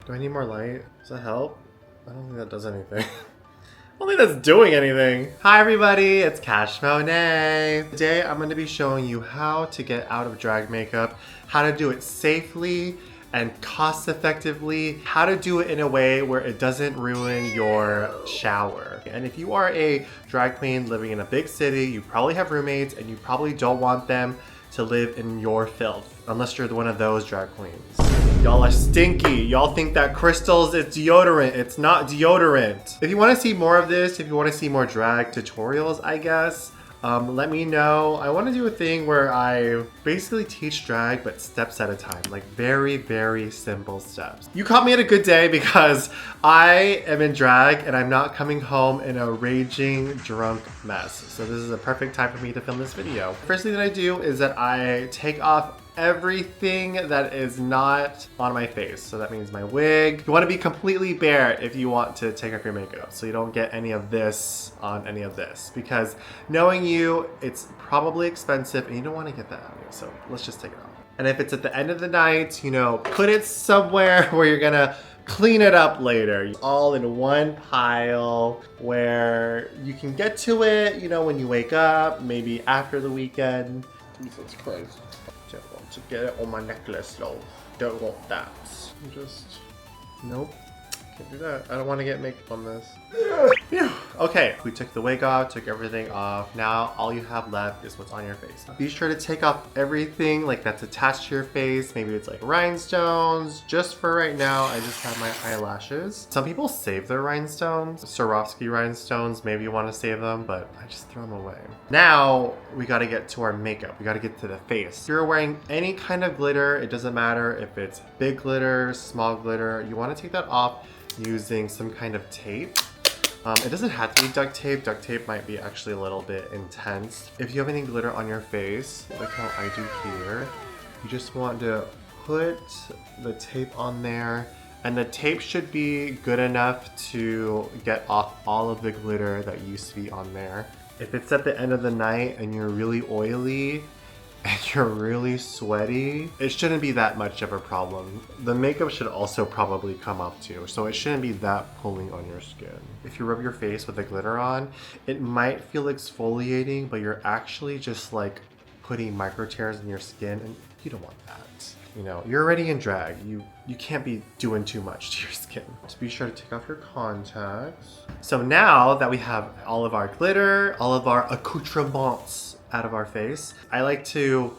Do I need more light? Does that help? I don't think that does anything. I don't think that's doing anything. Hi everybody, it's Cash Monet. Today I'm going to be showing you how to get out of drag makeup, how to do it safely and cost effectively, how to do it in a way where it doesn't ruin your shower. And if you are a drag queen living in a big city, you probably have roommates and you probably don't want them to live in your filth, unless you're one of those drag queens. Y'all are stinky. Y'all think that crystals is deodorant. It's not deodorant. If you want to see more of this, if you want to see more drag tutorials, I guess, let me know. I want to do a thing where I basically teach drag, but steps at a time, like very, very simple steps. You caught me at a good day because I am in drag and I'm not coming home in a raging drunk mess. So this is a perfect time for me to film this video. First thing that I do is that I take off everything that is not on my face. So that means my wig. You want to be completely bare if you want to take off your makeup, so you don't get any of this on any of this, because knowing you, it's probably expensive and you don't want to get that on you. So let's just take it off. And if it's at the end of the night, you know, put it somewhere where you're gonna clean it up later. All in one pile where you can get to it, you know, when you wake up, maybe after the weekend. Jesus Christ. Don't want to get it on my necklace though. Don't want that. Just, nope. Can't do that. I don't want to get makeup on this. Phew. Okay, we took the wig off, took everything off. Now all you have left is what's on your face. Be sure to take off everything like that's attached to your face. Maybe it's like rhinestones. Just for right now, I just have my eyelashes. Some people save their rhinestones. Swarovski rhinestones, maybe you want to save them, but I just throw them away. Now we got to get to our makeup. We got to get to the face. If you're wearing any kind of glitter, it doesn't matter if it's big glitter, small glitter, you want to take that off using some kind of tape. It doesn't have to be duct tape. Duct tape might be actually a little bit intense. If you have any glitter on your face, like how I do here, you just want to put the tape on there, and the tape should be good enough to get off all of the glitter that used to be on there. If it's at the end of the night and you're really oily, and you're really sweaty, it shouldn't be that much of a problem. The makeup should also probably come off too, so it shouldn't be that pulling on your skin. If you rub your face with the glitter on, it might feel exfoliating, but you're actually just like putting micro tears in your skin, and you don't want that. You know, you're already in drag. You can't be doing too much to your skin. So be sure to take off your contacts. So now that we have all of our glitter, all of our accoutrements out of our face, I like to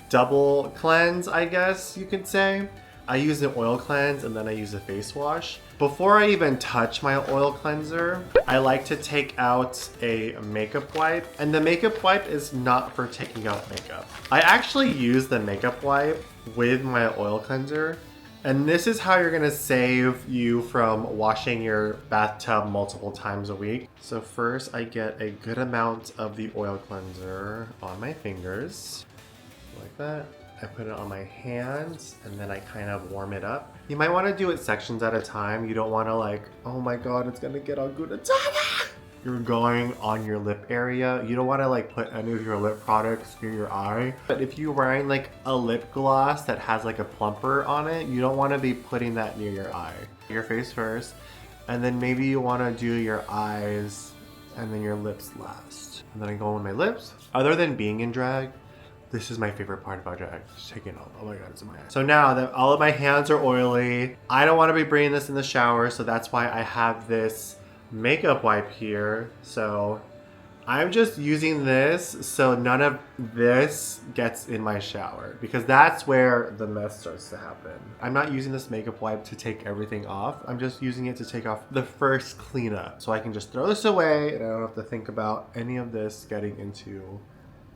double cleanse, I guess you could say. I use an oil cleanse and then I use a face wash. Before I even touch my oil cleanser, I like to take out a makeup wipe. And the makeup wipe is not for taking out makeup. I actually use the makeup wipe with my oil cleanser. And this is how you're gonna save you from washing your bathtub multiple times a week. So first I get a good amount of the oil cleanser on my fingers, like that. I put it on my hands and then I kind of warm it up. You might wanna do it sections at a time. You don't wanna like, oh my God, it's gonna get all good. You're going on your lip area. You don't want to like put any of your lip products near your eye. But if you're wearing like a lip gloss that has like a plumper on it, you don't want to be putting that near your eye. Your face first, and then maybe you want to do your eyes and then your lips last. And then I go on my lips. Other than being in drag, this is my favorite part about drag. Just taking it off. Oh my God, it's in my eyes. So now that all of my hands are oily, I don't want to be bringing this in the shower, so that's why I have this makeup wipe here. So I'm just using this so none of this gets in my shower, because that's where the mess starts to happen. I'm not using this makeup wipe to take everything off. I'm just using it to take off the first cleanup. So I can just throw this away and I don't have to think about any of this getting into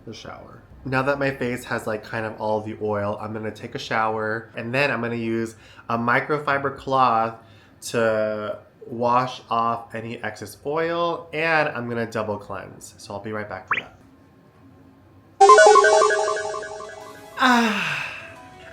the shower. Now that my face has like kind of all the oil, I'm gonna take a shower and then I'm gonna use a microfiber cloth to wash off any excess oil, and I'm gonna double cleanse. So I'll be right back for that.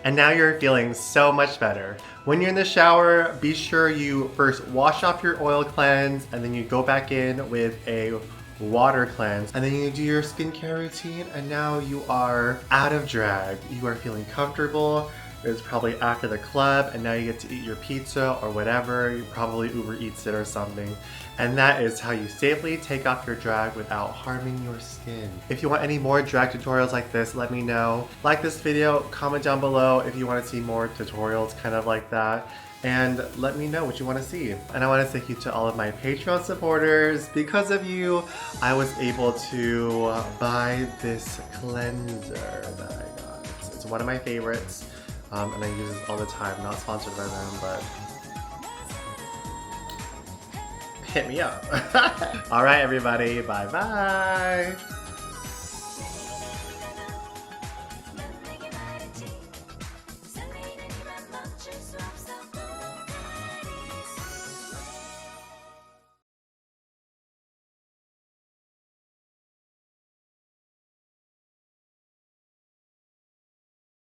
And now you're feeling so much better. When you're in the shower, be sure you first wash off your oil cleanse and then you go back in with a water cleanse, and then you do your skincare routine, and now you are out of drag. You are feeling comfortable. It was probably after the club, and now you get to eat your pizza or whatever. You probably Uber Eats it or something. And that is how you safely take off your drag without harming your skin. If you want any more drag tutorials like this, let me know. Like this video, comment down below if you want to see more tutorials kind of like that. And let me know what you want to see. And I want to thank you to all of my Patreon supporters. Because of you, I was able to buy this cleanser that I got. It's one of my favorites, and I use it all the time. Not sponsored by them, but hit me up. All right, everybody. Bye-bye.